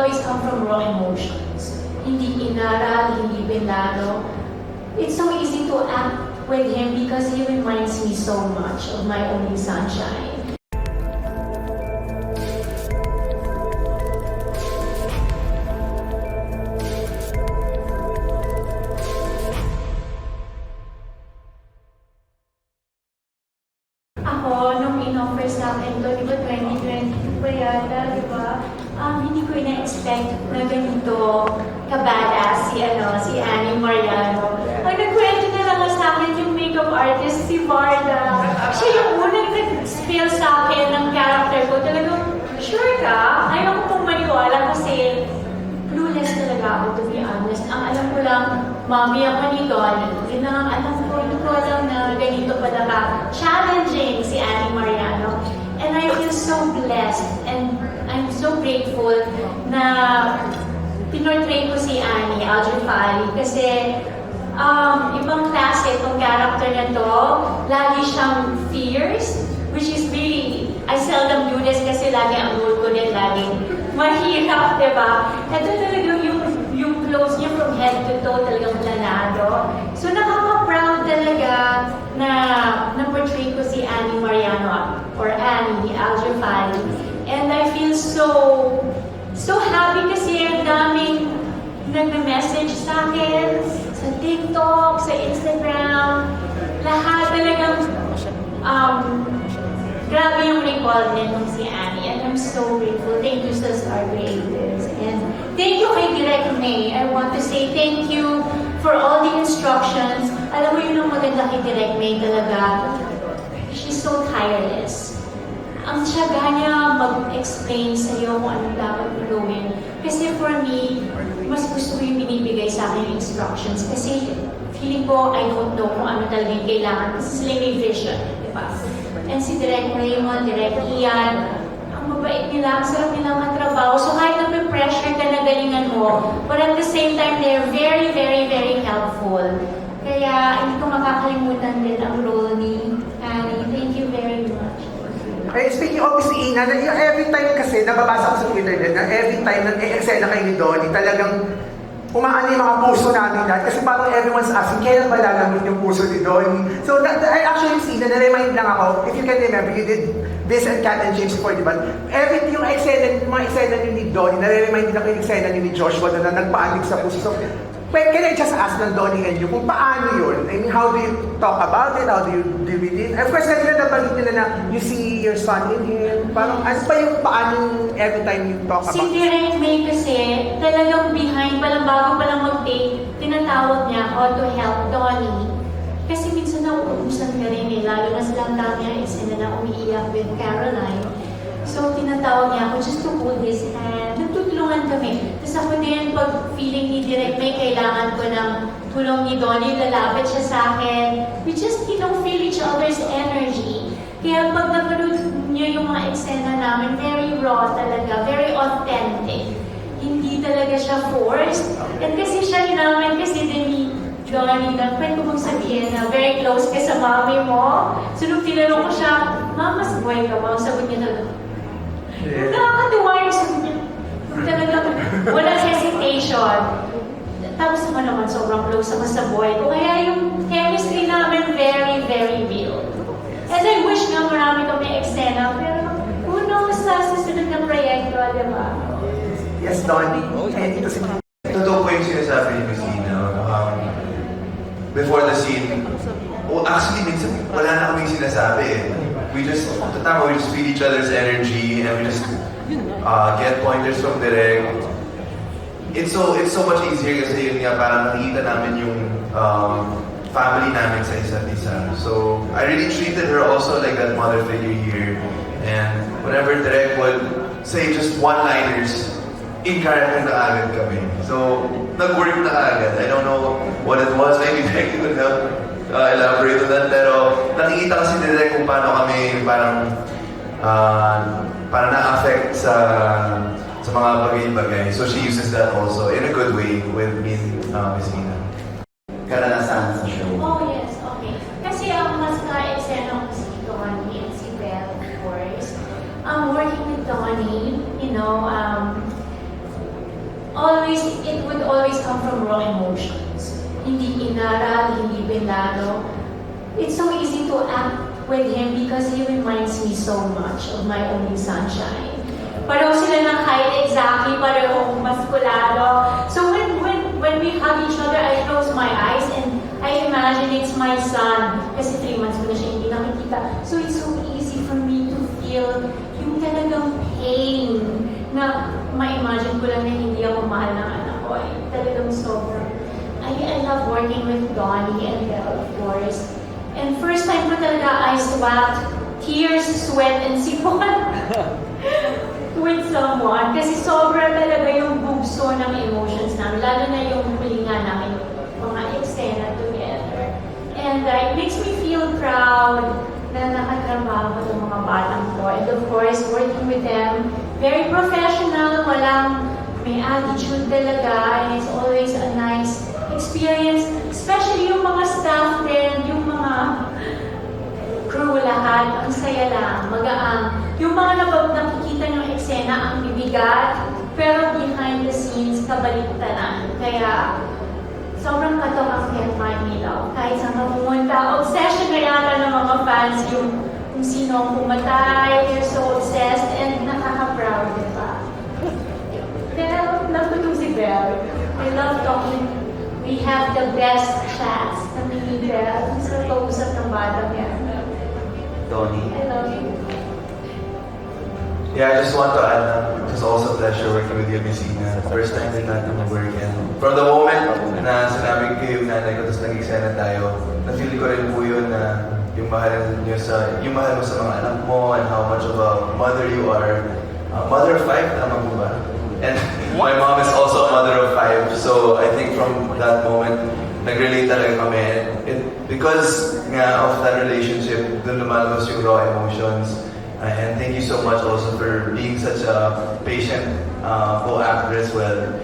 always come from raw emotions. Hindi inaral, hindi pinlano. It's so easy to act with him because he reminds me so much of my only sunshine. Ako, nung in-offer sa akin to, di ba 2022 pa yata, di ba? Hindi ko ina-expect na ganito kabadass si Annie Mariano. Ang nagkwento na lang sa akin yung makeup artist, si Varda. Siya yung unang nag-spill sa akin ng character ko. Talagang, sure ka? Ayaw ko pong maniwala kasi clueless talaga ako, to be honest. Ang alam ko lang, mami ako ni Donnie. Yun ang alam ko, hindi ko alam na ganito pala ka challenging si Annie Mariano. And I feel so blessed and I'm so grateful na pinortray ko si Annie Al-Jafari kasi ibang klase itong character na to. Lagi siyang fierce, which is really, I seldom do this kasi lagi ang mood ko din laging mahirap, diba? Ito talagang yung clothes niya from head to toe talagang planado. So nakaka-proud talaga na na-portray ko si Annie Mariano or Annie Al-Jafari. And I feel so happy kasi ang daming nagme-message sa akin sa TikTok, sa Instagram. Lahat talagang grabe yung recall nitong si Annie. And I'm so grateful. Thank you sa Star Creatives. And thank you kay Direk May. I want to say thank you for all the instructions. Alam mo yun ang maganda kay Direk May talaga. She's so tireless. Ang tiyaga niya mag-explain sa'yo kung anong dapat mo gawin. Kasi for me, mas gusto ko yung binibigay sa akin yung instructions. Kasi feeling ko, I don't know kung ano talaga yung kailangan. Kasi sila may vision, di ba? And si Direk Raymond, Direk Ian, ang mabait nila, ang sarap nilang katrabaho. So kahit na-pressure ka na galingan mo, but at the same time, they're very, very, very helpful. Kaya hindi ko makakalimutan din ang role ni Annie. Thank you very much. Eh, speaking of Miss Ina, every time kasi, nababasa ko sa Twitter din, na every time nag-eksena kayo ni Donnie, talagang umaano yung mga puso namin lahat. Kasi parang everyone's asking, kailan ba lalamit yung puso ni Donnie? So, actually, Miss Ina, na-remind lang ako, if you can remember, you did this and Cat and James before, di ba? Yung mga eksena niyo ni Donnie, na-remind din ako yung eksena niyo ni Joshua na nagpaanig sa puso. So, can I just ask ng Donnie and you kung paano yun? I mean, how do you talk about it? How do you deal with it? Of course, kanina nabanggit nila na you see your son in him. Parang ano pa yung paano every time you talk about it? Si Direk May kasi, talagang behind, bago palang mag-take, tinatawag niya ako to help Donnie. Kasi minsan nauubusan ka rin lalo na silang niya is na umiiyak with Caroline. So, tinatawag niya ako just to hold his hand. Nagtutulungan kami. Tapos ako din, pag feeling ni Direk May, kailangan ko ng tulong ni Donnie, lalapit siya sa akin. We just, feel each other's energy. Kaya pag napanood niyo yung mga eksena namin, very raw talaga, very authentic. Hindi talaga siya forced. And kasi siya naman, kasi din ni Donnie, pwede ko mong sabihin na very close ka sa mami mo. So, nung tinanong ko siya, Mama, mas buhay ka ba? Sagot niya talaga, nakakatuwa yung sagot niya. Talagang walang hesitation. Tapos naman sobrang close ako sa boy ko. Kaya yung chemistry namin very, very real. And I wish nga marami kami eksena, pero who knows sa susunod na proyekto, di ba? Yes, Donnie. Totoo po yung sinasabi ni Christina. Before the scene, actually, minsan wala na kaming sinasabi eh. We just feel each other's energy and we just get pointers from Direk. It's so much easier kasi yun nga parang nakikita namin yung family namin sa isa't isa. So I really treated her also like that mother figure here. And whenever Direk would say just one-liners, in character na agad kami. So nag-work na agad. I don't know what it was. Maybe Direk could help elaborate on that, pero nakikita kasi ni Direk kung paano kami parang na-affect sa mga bagay-bagay. So she uses that also in a good way with me and Miss Ina. Karanasan sa show. Oh yes, okay. Kasi ang mas ka-eksena ko si Donnie and si Belle, of course. Working with Donnie, it would always come from raw emotions. Hindi inaral, hindi pinlano. It's so easy to act with him because he reminds me so much of my only sunshine. Pareho sila ng height exactly, pareho maskulado. So when we hug each other, I close my eyes and I imagine it's my son. Kasi 3 months ko na siya hindi nakikita. So it's so easy for me to feel yung talagang pain na ma-imagine ko lang na hindi ako mahal ng anak ko. Ay, talagang sobrang. I love working with Donnie and Belle, of course. And first time ko talaga I sweat, tears, sweat, and sipon with someone. Kasi sobra talaga yung bugso ng emotions namin. Lalo na yung huli nga namin mga eksena together. And it makes me feel proud na nakatrabaho ng mga batang ko. And of course, working with them, very professional, walang may attitude talaga. And it's always a nice experience. Especially yung mga staff din, yung mga crew lahat, ang saya lang, magaang. Yung mga nakikita ng eksena, ang bibigat, pero behind the scenes, kabaliktaran. Kaya, sobrang katok ang Can't Find Me Love. Kahit saan ka pumunta, obsession na yata ng mga fans yung kung sino ang pumatay, they're so obsessed, and nakaka-proud, di ba? Belle, love ko itong si Belle. I love talking. We have the best chats na ni Belle. Sa kausap ng bata niya. Donnie. I love you. Yeah, I just want to add na it was also a pleasure working with you, Miss Ina. First time din natin mag-work, and from the moment na sinabi ko yung nanay ko, tapos nag-eksena tayo, na-feel ko rin po yun na yung mahal mo sa mga anak mo and how much of a mother you are. Mother of 5, tama po ba? And my mom is also a mother of 5, so I think from that moment, nag-relate talaga kami. Because nga of that relationship, dun lumalabas yung raw emotions. And thank you so much also for being such a patient co-actor as well.